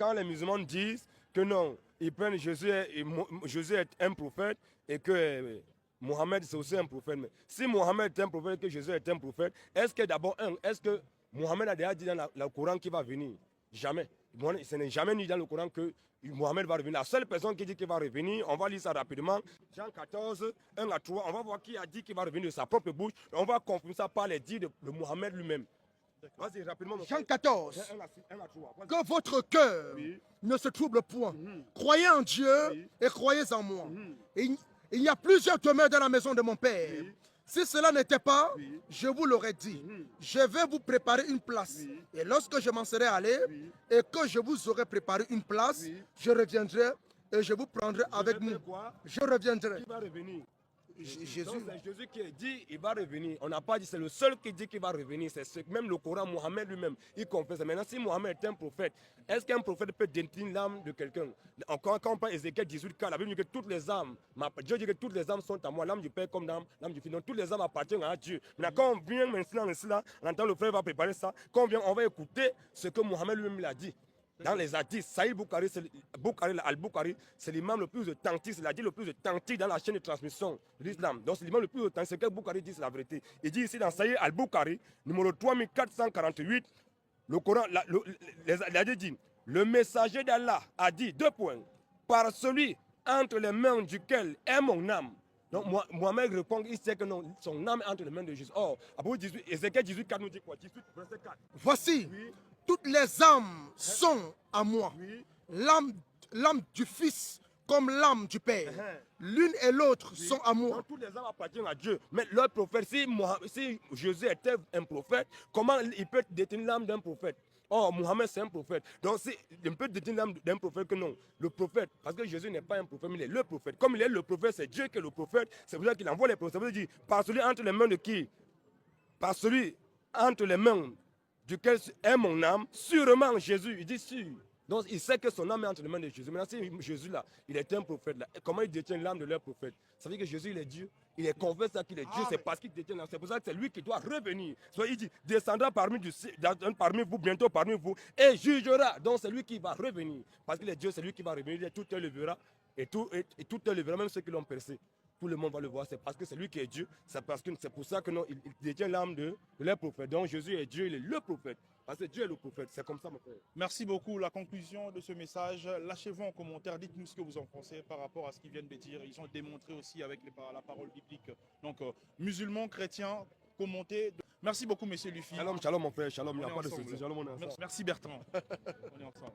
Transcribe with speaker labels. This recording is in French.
Speaker 1: Quand les musulmans disent que non, ils prennent Jésus, Jésus est un prophète et que Mohamed c'est aussi un prophète. Mais si Mohamed est un prophète et que Jésus est un prophète, est-ce que d'abord, est-ce que Mohamed a déjà dit dans le Coran qu'il va venir? Jamais. Ce n'est jamais dit dans le Coran que Mohamed va revenir. La seule personne qui dit qu'il va revenir, on va lire ça rapidement. Jean 14, 1 à 3, on va voir qui a dit qu'il va revenir de sa propre bouche. On va confirmer ça par les dires de Mohamed lui-même. Vas-y, rapidement.
Speaker 2: Jean 14.
Speaker 1: 1 à 3.
Speaker 2: Que votre cœur ne se trouble point. Croyez en Dieu et croyez en moi. Il y a plusieurs demeures dans la maison de mon Père. Si cela n'était pas, je vous l'aurais dit. Je vais vous préparer une place. Et lorsque je m'en serai allé et que je vous aurai préparé une place, je reviendrai et je vous prendrai avec moi. Je reviendrai.
Speaker 1: Qui va revenir?
Speaker 2: Jésus.
Speaker 1: C'est Jésus qui a dit il va revenir. On n'a pas dit c'est le seul qui dit qu'il va revenir. C'est même le Coran, Mohamed lui-même, il confesse. Maintenant, si Mohamed est un prophète, est-ce qu'un prophète peut détenir l'âme de quelqu'un? Encore quand on parle Ézéchiel 18, la Bible dit que toutes les âmes, Dieu dit que toutes les âmes sont à moi, l'âme du Père comme l'âme du Fils. Donc toutes les âmes appartiennent à Dieu. Maintenant, quand on vient maintenant ici, là, on entend le frère va préparer ça. Quand on vient, on va écouter ce que Mohamed lui-même l'a dit. Dans les hadiths, Saïd Boukhari, Al-Bukhari, c'est l'imam le plus authentique, c'est l'hadith le plus authentique dans la chaîne de transmission de l'islam. Donc c'est l'imam le plus authentique, c'est que Boukhari dit, c'est la vérité. Il dit ici dans Saïd Al-Bukhari, numéro 3448, le Coran, l'hadith dit, le messager d'Allah a dit, 2 points, par celui entre les mains duquel est mon âme. Donc Mohamed répond, il sait que non, son âme est entre les mains de Jésus. Or, Ézéchiel 18, 4 nous dit quoi? 18, verset 4.
Speaker 2: Voici. Oui. Toutes les âmes sont à moi. Oui. L'âme du Fils comme l'âme du Père. L'une et l'autre sont à moi.
Speaker 1: Donc, toutes les âmes appartiennent à Dieu. Mais leur prophète, si Jésus était un prophète, comment il peut détenir l'âme d'un prophète? Oh, Mohamed c'est un prophète. Donc il peut détenir l'âme d'un prophète que non. Le prophète, parce que Jésus n'est pas un prophète, mais il est le prophète. Comme il est le prophète, c'est Dieu qui est le prophète. C'est pour ça qu'il envoie les prophètes. Ça veut dire, par celui entre les mains de qui? Par celui entre les mains duquel est mon âme, sûrement Jésus, il dit sûr. Donc il sait que son âme est entre les mains de Jésus. Maintenant, si Jésus là, il est un prophète là, comment il détient l'âme de leur prophète? Ça veut dire que Jésus il est Dieu. Il est convaincu qu'il est Dieu, c'est parce qu'il détient l'âme. C'est pour ça que c'est lui qui doit revenir. Soit il dit, descendra parmi vous, bientôt parmi vous, et jugera. Donc c'est lui qui va revenir. Parce qu'il est Dieu, c'est lui qui va revenir. Tout le verra, et tout le verra, même ceux qui l'ont percé. Tout le monde va le voir, c'est parce que c'est lui qui est Dieu, c'est pour ça que non, il détient l'âme de leur prophète. Donc Jésus est Dieu, il est le prophète, parce que Dieu est le prophète, c'est comme ça mon frère.
Speaker 3: Merci beaucoup. La conclusion de ce message, lâchez-vous en commentaire, dites-nous ce que vous en pensez par rapport à ce qu'ils viennent de dire. Ils ont démontré aussi avec la parole biblique. Donc musulmans, chrétiens, commentez. Merci beaucoup, monsieur Luffy.
Speaker 1: Shalom, shalom mon frère, shalom, il n'y a pas de souci.
Speaker 3: Merci Bertrand. On est ensemble.